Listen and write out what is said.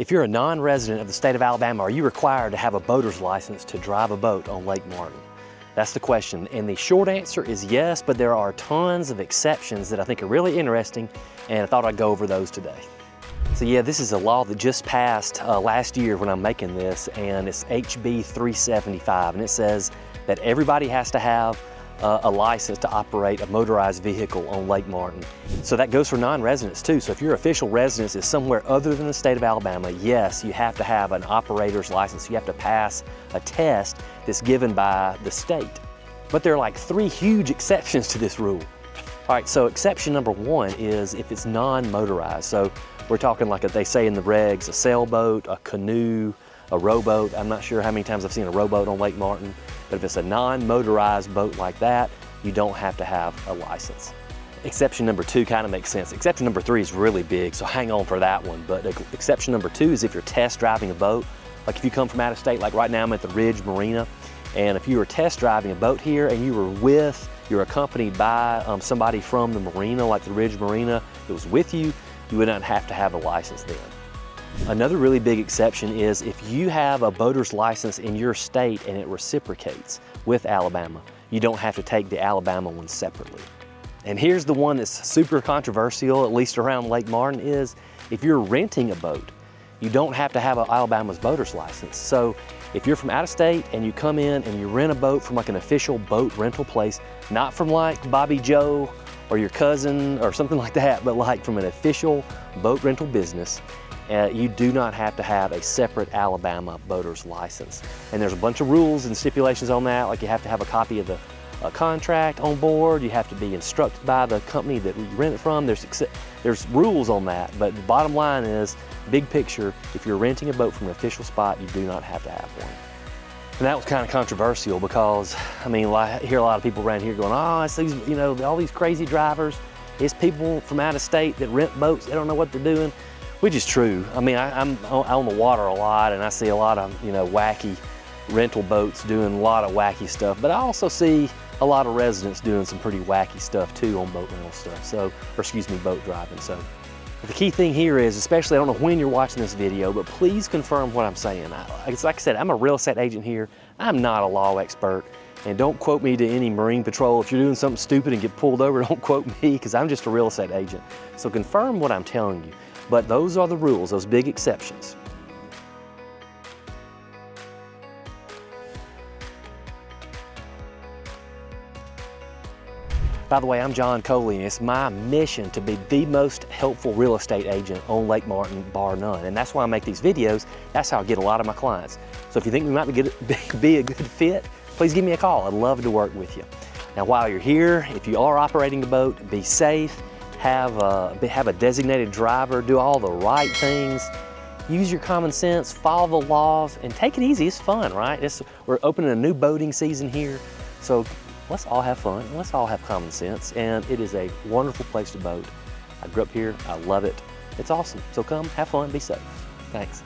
If you're a non-resident of the state of Alabama, are you required to have a boater's license to drive a boat on Lake Martin? That's the question, and the short answer is yes, but there are tons of exceptions that I think are really interesting, and I thought I'd go over those today. So yeah, this is a law that just passed last year when I'm making this, and it's HB 375, and it says that everybody has to have a license to operate a motorized vehicle on Lake Martin. So that goes for non-residents too. So if your official residence is somewhere other than the state of Alabama, yes, you have to have an operator's license. You have to pass a test that's given by the state. But there are like 3 huge exceptions to this rule. All right, so exception number 1 is if it's non-motorized. So we're talking like they say in the regs, a sailboat, a canoe, a rowboat. I'm not sure how many times I've seen a rowboat on Lake Martin, but if it's a non-motorized boat like that, you don't have to have a license. Exception number 2 kind of makes sense. Exception number 3 is really big, so hang on for that one. But exception number 2 is if you're test driving a boat. Like if you come from out of state, like right now I'm at the Ridge Marina, and if you were test driving a boat here and you're accompanied by somebody from the marina, like the Ridge Marina, that was with you, you would not have to have a license then. Another really big exception is if you have a boater's license in your state and it reciprocates with Alabama, you don't have to take the Alabama one separately. And here's the one that's super controversial, at least around Lake Martin, is if you're renting a boat, you don't have to have an Alabama's boater's license. So if you're from out of state and you come in and you rent a boat from like an official boat rental place, not from like Bobby Joe or your cousin or something like that, but like from an official boat rental business, you do not have to have a separate Alabama boater's license. And there's a bunch of rules and stipulations on that, like you have to have a copy of the contract on board, you have to be instructed by the company that you rent it from. There's rules on that, but the bottom line is, big picture, if you're renting a boat from an official spot, you do not have to have one. And that was kind of controversial because, I mean, I hear a lot of people around here going, oh, it's these, you know, all these crazy drivers. It's people from out of state that rent boats, they don't know what they're doing. Which is true. I mean, I'm on the water a lot and I see a lot of, you know, wacky rental boats doing a lot of wacky stuff, but I also see a lot of residents doing some pretty wacky stuff too on boat rental stuff, boat driving. So the key thing here is, especially, I don't know when you're watching this video, but please confirm what I'm saying. Like I said, I'm a real estate agent here. I'm not a law expert. And don't quote me to any Marine Patrol. If you're doing something stupid and get pulled over, don't quote me, because I'm just a real estate agent. So confirm what I'm telling you. But those are the rules, those big exceptions. By the way, I'm John Coley, and it's my mission to be the most helpful real estate agent on Lake Martin, bar none. And that's why I make these videos. That's how I get a lot of my clients. So if you think we might be a good fit, please give me a call. I'd love to work with you. Now, while you're here, if you are operating a boat, be safe. Have a designated driver, do all the right things, use your common sense, follow the laws, and take it easy. It's fun, right? We're opening a new boating season here, so let's all have fun, let's all have common sense, and it is a wonderful place to boat. I grew up here, I love it. It's awesome, so come, have fun, be safe. Thanks.